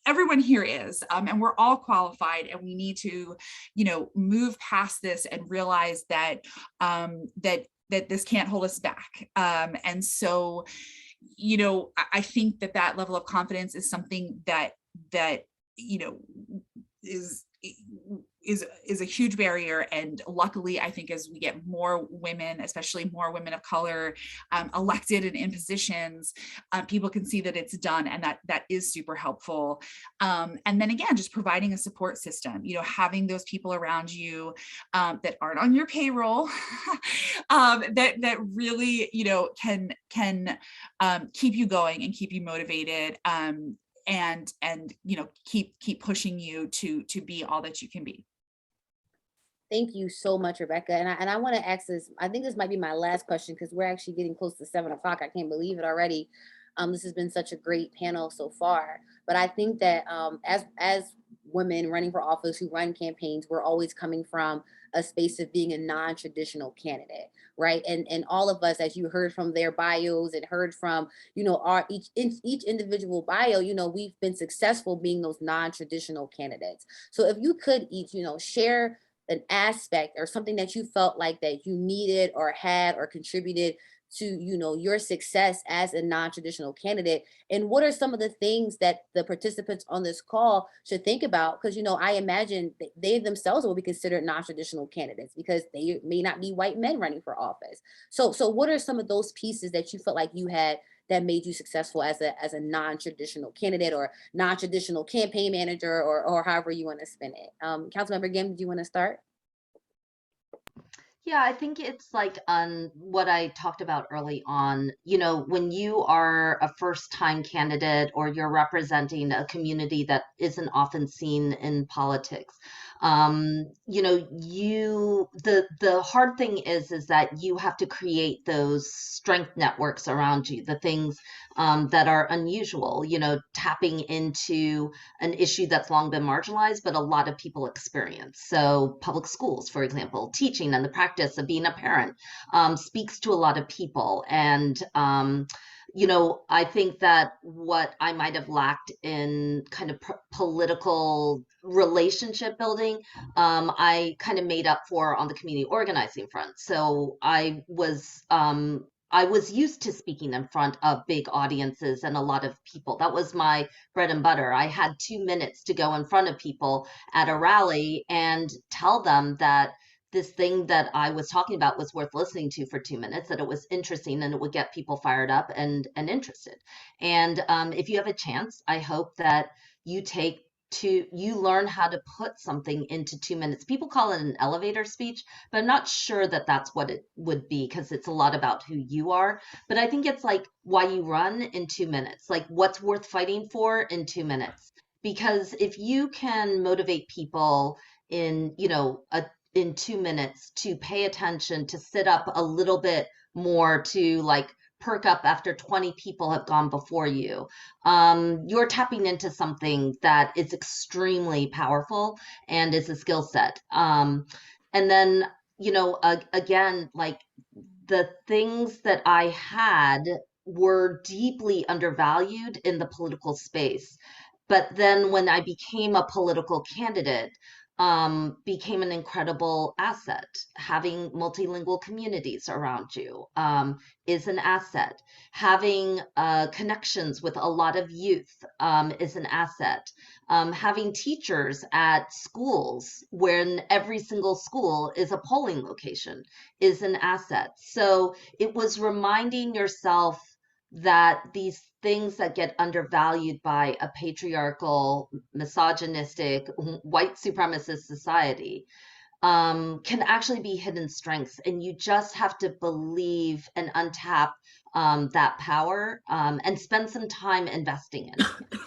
everyone here is, and we're all qualified, and we need to, you know, move past this and realize that, that this can't hold us back. And so, you know, I think that level of confidence is something that, you know, is a huge barrier. And luckily, I think as we get more women, especially more women of color, elected and in positions, people can see that it's done, and that is super helpful. And then again, just providing a support system, having those people around you that aren't on your payroll, that really, can keep you going and keep you motivated, and keep pushing you to be all that you can be. Thank you so much, Rebecca. And I want to ask this, I think this might be my last question, because we're actually getting close to 7 o'clock. I can't believe it already. This has been such a great panel so far. But I think that as women running for office who run campaigns, we're always coming from a space of being a non-traditional candidate, right? And all of us, as you heard from their bios and heard from, our each individual bio, we've been successful being those non-traditional candidates. So if you could each, share an aspect or something that you felt like that you needed or had or contributed to, your success as a non-traditional candidate, and what are some of the things that the participants on this call should think about? Because, I imagine they themselves will be considered non-traditional candidates because they may not be white men running for office. So what are some of those pieces that you felt like you had that made you successful as a non-traditional candidate or non-traditional campaign manager, or however you want to spin it? Councilmember Gim, do you want to start? Yeah, I think it's like what I talked about early on. When you are a first-time candidate or you're representing a community that isn't often seen in politics, the hard thing is that you have to create those strength networks around you, the things that are unusual, tapping into an issue that's long been marginalized, but a lot of people experience. So public schools, for example, teaching and the practice of being a parent speaks to a lot of people. And I think that what I might have lacked in kind of political relationship building, I kind of made up for on the community organizing front. So I was used to speaking in front of big audiences and a lot of people. That was my bread and butter. I had 2 minutes to go in front of people at a rally and tell them that this thing that I was talking about was worth listening to for 2 minutes, that it was interesting and it would get people fired up and interested. And if you have a chance, I hope that you learn how to put something into 2 minutes. People call it an elevator speech, but I'm not sure that that's what it would be, because it's a lot about who you are. But I think it's like why you run in 2 minutes, like what's worth fighting for in 2 minutes. Because if you can motivate people in 2 minutes to pay attention, to sit up a little bit more, to like perk up after 20 people have gone before you, you're tapping into something that is extremely powerful and is a skill set. And then, again, like the things that I had were deeply undervalued in the political space. But then when I became a political candidate, became an incredible asset. Having multilingual communities around you is an asset. Having connections with a lot of youth is an asset. Having teachers at schools, when every single school is a polling location, is an asset. So it was reminding yourself that these things that get undervalued by a patriarchal, misogynistic, white supremacist society can actually be hidden strengths. And you just have to believe and untap that power and spend some time investing in it.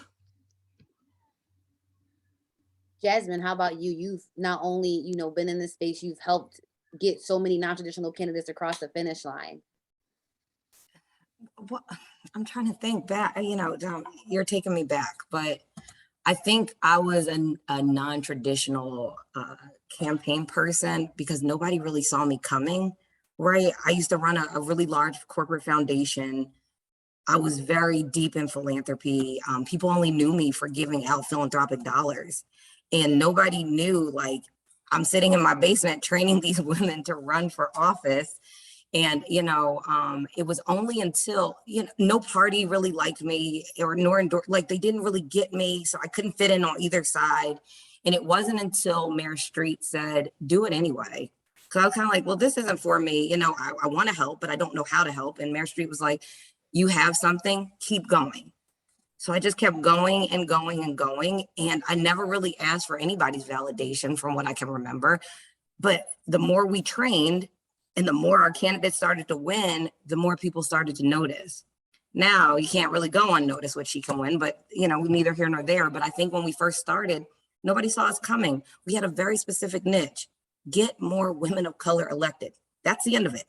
Jasmine, how about you? You've not only, been in this space, you've helped get so many non-traditional candidates across the finish line. Well, I'm trying to think back, you're taking me back, but I think I was a non-traditional campaign person because nobody really saw me coming, right? I used to run a really large corporate foundation. I was very deep in philanthropy. People only knew me for giving out philanthropic dollars, and nobody knew, like, I'm sitting in my basement training these women to run for office. And, it was only until, no party really liked me, or nor like they didn't really get me. So I couldn't fit in on either side. And it wasn't until Mayor Street said, do it anyway. Cause I was kind of like, well, this isn't for me. You know, I want to help, but I don't know how to help. And Mayor Street was like, you have something, keep going. So I just kept going and going and going. And I never really asked for anybody's validation from what I can remember. But the more we trained and the more our candidates started to win, the more people started to notice. Now you can't really go unnoticed what she can win, but you know, neither here nor there. But I think when we first started, nobody saw us coming. We had a very specific niche. Get more women of color elected. That's the end of it.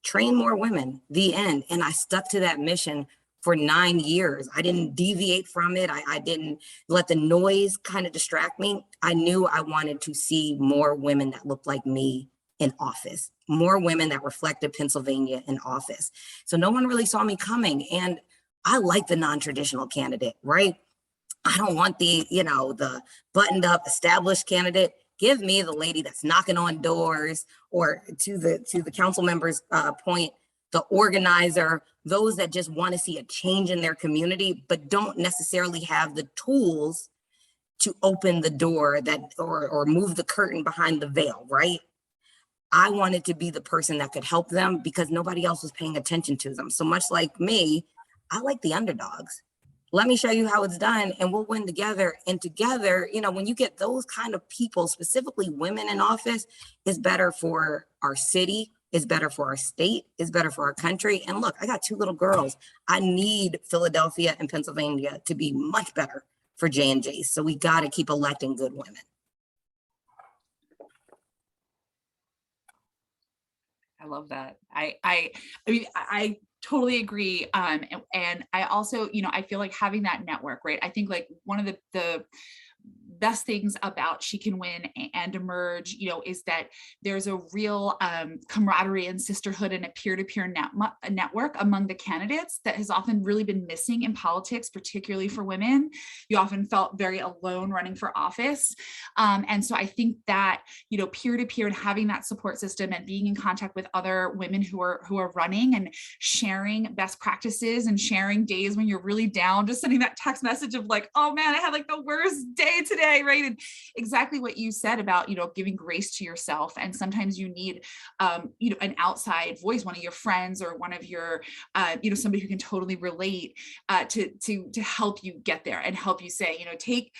Train more women, the end. And I stuck to that mission for 9 years. I didn't deviate from it. I didn't let the noise kind of distract me. I knew I wanted to see more women that looked like me in office, more women that reflected Pennsylvania in office. So no one really saw me coming. And I like the non-traditional candidate, right? I don't want the, you know, the buttoned up established candidate. Give me the lady that's knocking on doors, or to the council members' point, the organizer, those that just want to see a change in their community, but don't necessarily have the tools to open the door that or move the curtain behind the veil, right? I wanted to be the person that could help them because nobody else was paying attention to them. So much like me, I like the underdogs. Let me show you how it's done and we'll win together. And together, you know, when you get those kind of people, specifically women in office, is better for our city, is better for our state, is better for our country. And look, I got 2 little girls. I need Philadelphia and Pennsylvania to be much better for J&J. So we got to keep electing good women. I love that. I mean, I totally agree. And I also, you know, I feel like having that network, right? I think like one of the best things about She Can Win and Emerge, you know, is that there's a real camaraderie and sisterhood and a peer-to-peer network among the candidates that has often really been missing in politics, particularly for women. You often felt very alone running for office. And so I think that, you know, peer-to-peer and having that support system and being in contact with other women who are running and sharing best practices and sharing days when you're really down, just sending that text message of like, oh man, I had like the worst day today. Right. And exactly what you said about, you know, giving grace to yourself. And sometimes you need, you know, an outside voice, one of your friends or one of your, you know, somebody who can totally relate to help you get there and help you say, you know, take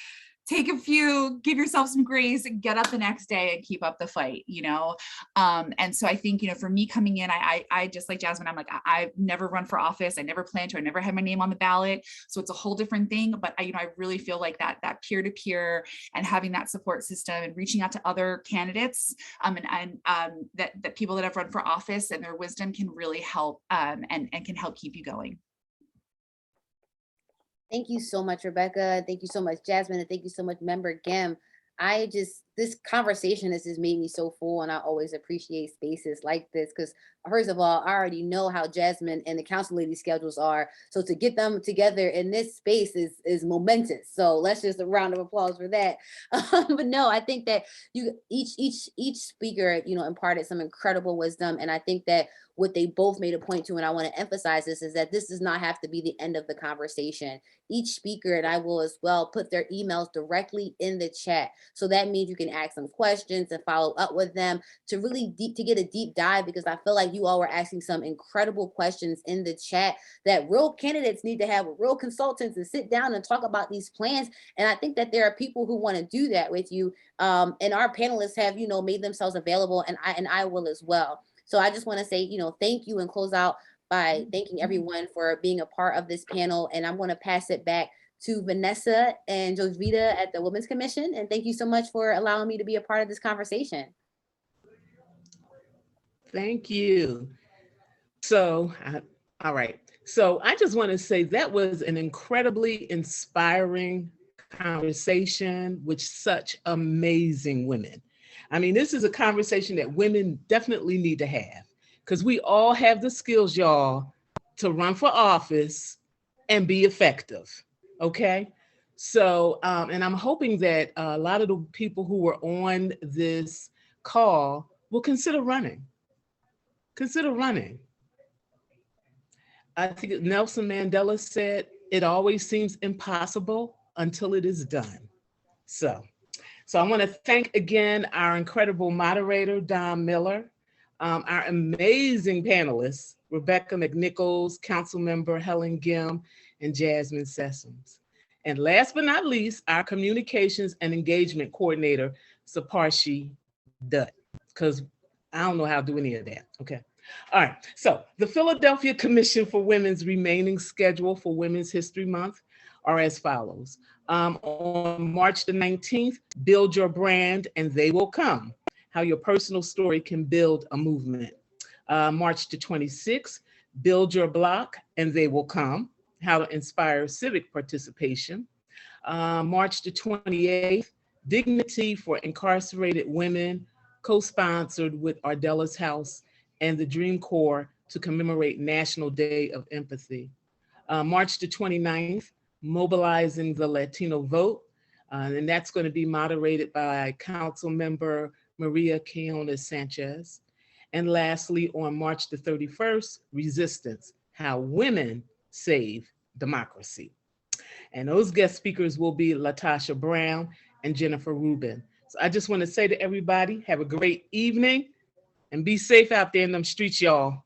a few, give yourself some grace and get up the next day and keep up the fight, you know? And so I think, you know, for me coming in, I just like Jasmine, I'm like, I've never run for office. I never planned to, I never had my name on the ballot. So it's a whole different thing. But you know, I really feel like that peer-to-peer and having that support system and reaching out to other candidates that people that have run for office and their wisdom can really help and can help keep you going. Thank you so much, Rebecca. Thank you so much, Jasmine. And thank you so much, Member Gym. This conversation has just made me so full, and I always appreciate spaces like this because first of all, I already know how Jasmine and the council lady schedules are. So to get them together in this space is momentous. So let's just a round of applause for that. But no, I think that each speaker, you know, imparted some incredible wisdom. And I think that what they both made a point to, and I want to emphasize this, is that this does not have to be the end of the conversation. Each speaker, and I will as well, put their emails directly in the chat. So that means you can ask them questions and follow up with them to really get a deep dive, because I feel like you all were asking some incredible questions in the chat that real candidates need to have with real consultants and sit down and talk about these plans. And I think that there are people who want to do that with you. And our panelists have, you know, made themselves available, and I will as well. So I just want to say, you know, thank you and close out by thanking everyone for being a part of this panel. And I'm going to pass it back to Vanessa and Jovita at the Women's Commission. And thank you so much for allowing me to be a part of this conversation. Thank you. So, all right. So I just want to say that was an incredibly inspiring conversation with such amazing women. I mean, this is a conversation that women definitely need to have, because we all have the skills, y'all, to run for office and be effective. Okay. So, and I'm hoping that a lot of the people who were on this call will consider running. Consider running. I think Nelson Mandela said, it always seems impossible until it is done. So So I want to thank again our incredible moderator, Don Miller, our amazing panelists, Rebecca McNichols, Councilmember Helen Gym, and Jasmine Sessoms. And last but not least, our communications and engagement coordinator, Saparshi Dutt, because I don't know how to do any of that. Okay. All right. So the Philadelphia Commission for Women's remaining schedule for Women's History Month are as follows. On March the 19th, build your brand and they will come. How your personal story can build a movement. March the 26th, build your block and they will come. How to inspire civic participation. March the 28th, Dignity for Incarcerated Women, co-sponsored with Ardella's House and the Dream Corps to commemorate National Day of Empathy. March the 29th, Mobilizing the Latino Vote, and that's going to be moderated by Councilmember Maria Quinones Sanchez. And lastly, on March the 31st, Resistance, How Women Save Democracy. And those guest speakers will be Latasha Brown and Jennifer Rubin. So I just want to say to everybody, have a great evening and be safe out there in them streets, y'all.